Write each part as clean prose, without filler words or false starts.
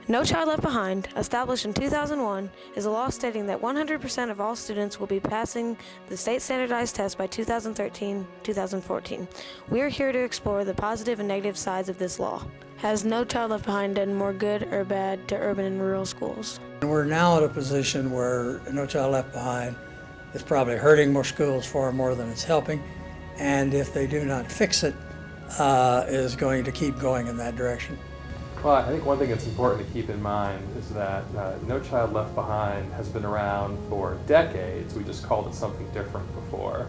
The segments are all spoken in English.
No Child Left Behind, established in 2001, is a law stating that 100% of all students will be passing the state standardized test by 2013-2014. We are here to explore the positive and negative sides of this law. Has No Child Left Behind done more good or bad to urban and rural schools? We're now at a position where No Child Left Behind is probably hurting more schools far more than it's helping, and if they do not fix it, is going to keep going in that direction. Well, I think one thing that's important to keep in mind is that No Child Left Behind has been around for decades. We just called it something different before.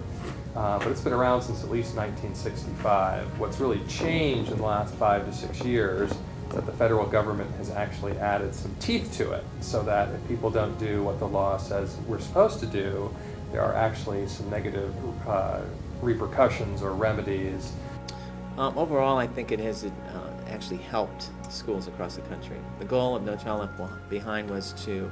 But it's been around since at least 1965. What's really changed in the last 5 to 6 years is that the federal government has actually added some teeth to it, so that if people don't do what the law says we're supposed to do, there are actually some negative repercussions or remedies. Overall, I think it has actually helped schools across the country. The goal of No Child Left Behind was to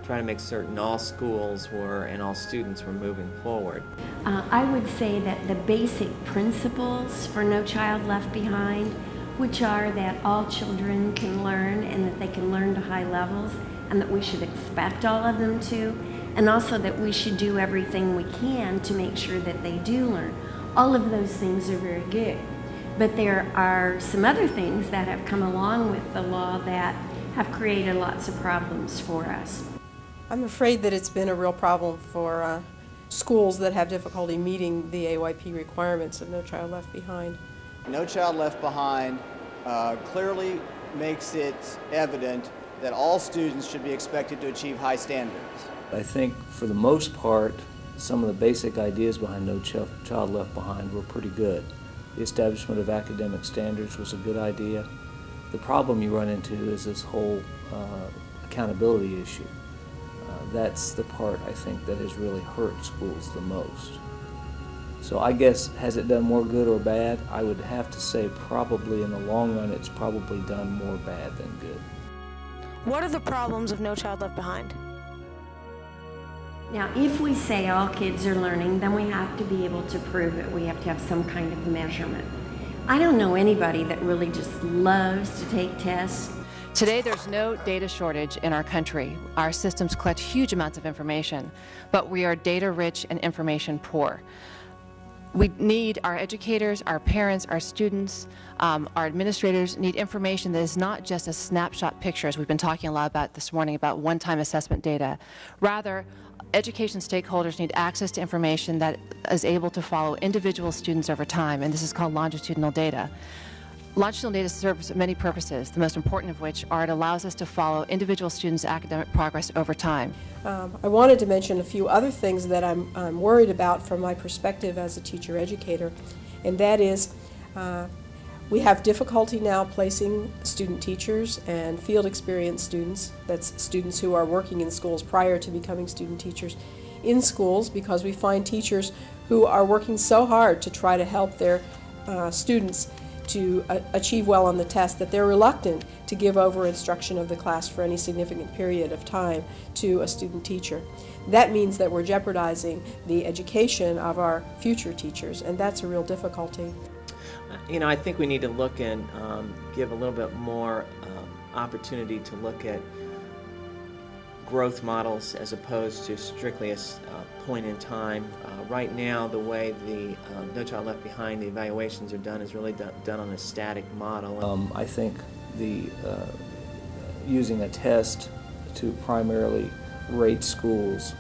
try to make certain all schools were and all students were moving forward. I would say that the basic principles for No Child Left Behind, which are that all children can learn and that they can learn to high levels and that we should expect all of them to, and also that we should do everything we can to make sure that they do learn. All of those things are very good. But there are some other things that have come along with the law that have created lots of problems for us. I'm afraid that it's been a real problem for schools that have difficulty meeting the AYP requirements of No Child Left Behind. No Child Left Behind clearly makes it evident that all students should be expected to achieve high standards. I think for the most part, some of the basic ideas behind No Child Left Behind were pretty good. The establishment of academic standards was a good idea. The problem you run into is this whole accountability issue. That's the part, I think, that has really hurt schools the most. So I guess, has it done more good or bad? I would have to say probably in the long run it's probably done more bad than good. What are the problems of No Child Left Behind? Now, if we say all kids are learning, then we have to be able to prove it. We have to have some kind of measurement. I don't know anybody that really just loves to take tests. Today, there's no data shortage in our country. Our systems collect huge amounts of information, but we are data rich and information poor. We need our educators, our parents, our students, our administrators need information that is not just a snapshot picture, as we've been talking a lot about this morning about one-time assessment data. Rather, education stakeholders need access to information that is able to follow individual students over time, and this is called longitudinal data. Longitudinal data serves many purposes, the most important of which are it allows us to follow individual students' academic progress over time. I wanted to mention a few other things that I'm worried about from my perspective as a teacher-educator, and that is we have difficulty now placing student teachers and field experience students, that's students who are working in schools prior to becoming student teachers, in schools because we find teachers who are working so hard to try to help their students to achieve well on the test that they're reluctant to give over instruction of the class for any significant period of time to a student teacher. That means that we're jeopardizing the education of our future teachers, and that's a real difficulty. You know, I think we need to look and give a little bit more opportunity to look at growth models as opposed to strictly a point in time. Right now, the way the No Child Left Behind, the evaluations are done is really done on a static model. I think using a test to primarily rate schools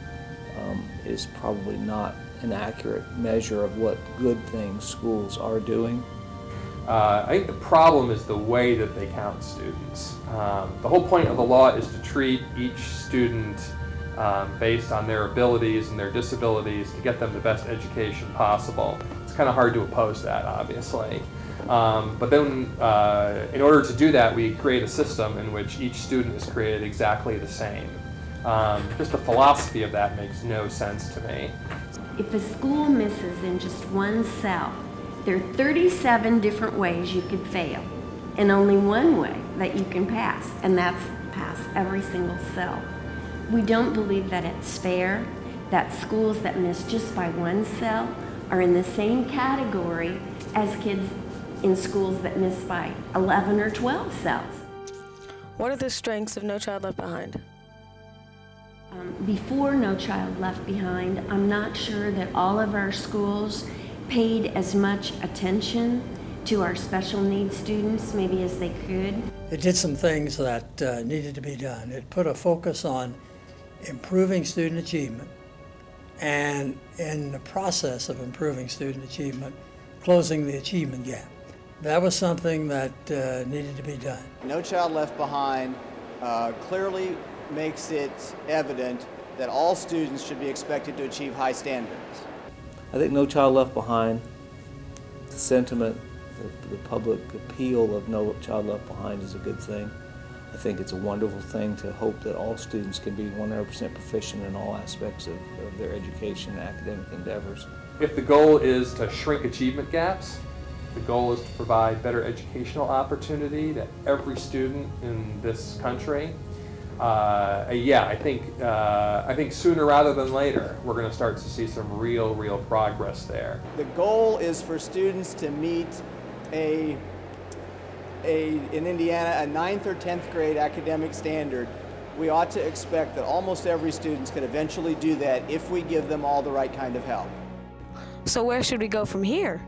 is probably not an accurate measure of what good things schools are doing. I think the problem is the way that they count students. The whole point of the law is to treat each student based on their abilities and their disabilities to get them the best education possible. It's kind of hard to oppose that, obviously. But then, in order to do that, we create a system in which each student is created exactly the same. Just the philosophy of that makes no sense to me. If a school misses in just one cell, there are 37 different ways you could fail, and only one way that you can pass, and that's pass every single cell. We don't believe that it's fair that schools that miss just by one cell are in the same category as kids in schools that miss by 11 or 12 cells. What are the strengths of No Child Left Behind? Before No Child Left Behind, I'm not sure that all of our schools paid as much attention to our special needs students maybe as they could. It did some things that needed to be done. It put a focus on improving student achievement, and in the process of improving student achievement, closing the achievement gap. That was something that needed to be done. No Child Left Behind clearly makes it evident that all students should be expected to achieve high standards. I think No Child Left Behind, the sentiment, the public appeal of No Child Left Behind is a good thing. I think it's a wonderful thing to hope that all students can be 100% proficient in all aspects of their education and academic endeavors. If the goal is to shrink achievement gaps, the goal is to provide better educational opportunity to every student in this country. I think sooner rather than later, we're going to start to see some real progress there. The goal is for students to meet in Indiana, a 9th or 10th grade academic standard. We ought to expect that almost every student could eventually do that if we give them all the right kind of help. So where should we go from here?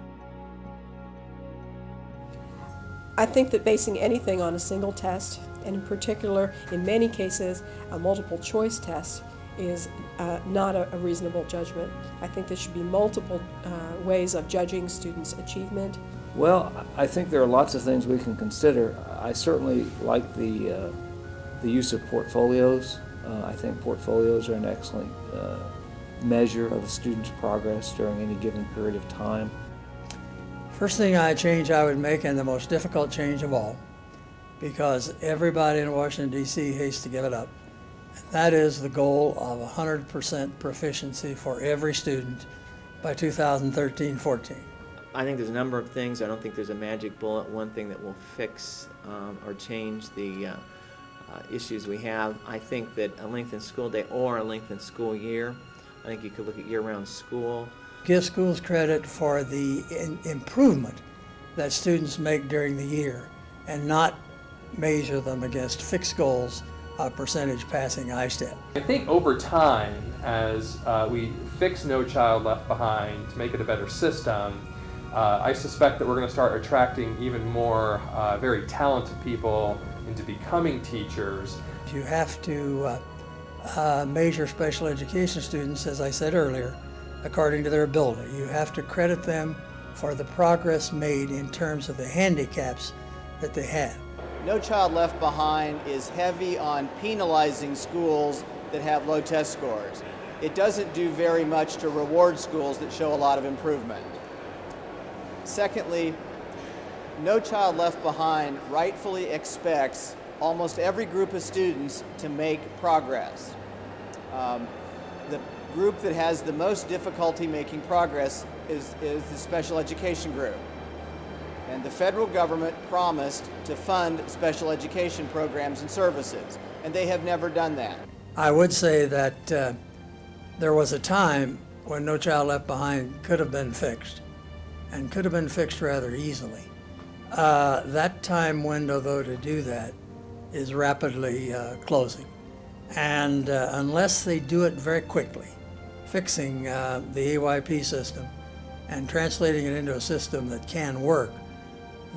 I think that basing anything on a single test, and in particular, in many cases, a multiple choice test, is not a reasonable judgment. I think there should be multiple ways of judging students' achievement. Well, I think there are lots of things we can consider. I certainly like the use of portfolios. I think portfolios are an excellent measure of a student's progress during any given period of time. First thing I would make, and the most difficult change of all, because everybody in Washington, D.C. hates to give it up, and that is the goal of 100% proficiency for every student by 2013-14. I think there's a number of things. I don't think there's a magic bullet, one thing that will fix or change the issues we have. I think that a lengthened school day or a lengthened school year, I think you could look at year-round school. Give schools credit for the improvement that students make during the year and not measure them against fixed goals of percentage passing ISTEP. I think over time, as we fix No Child Left Behind to make it a better system, I suspect that we're going to start attracting even more very talented people into becoming teachers. You have to measure special education students, as I said earlier, according to their ability. You have to credit them for the progress made in terms of the handicaps that they have. No Child Left Behind is heavy on penalizing schools that have low test scores. It doesn't do very much to reward schools that show a lot of improvement. Secondly, No Child Left Behind rightfully expects almost every group of students to make progress. The group that has the most difficulty making progress is the special education group. And the federal government promised to fund special education programs and services, and they have never done that. I would say that there was a time when No Child Left Behind could have been fixed, and could have been fixed rather easily. That time window, though, to do that is rapidly closing. And unless they do it very quickly, fixing the AYP system and translating it into a system that can work,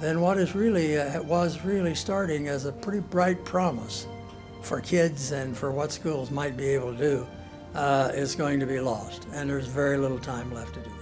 then what is really was really starting as a pretty bright promise for kids and for what schools might be able to do is going to be lost. And there's very little time left to do that.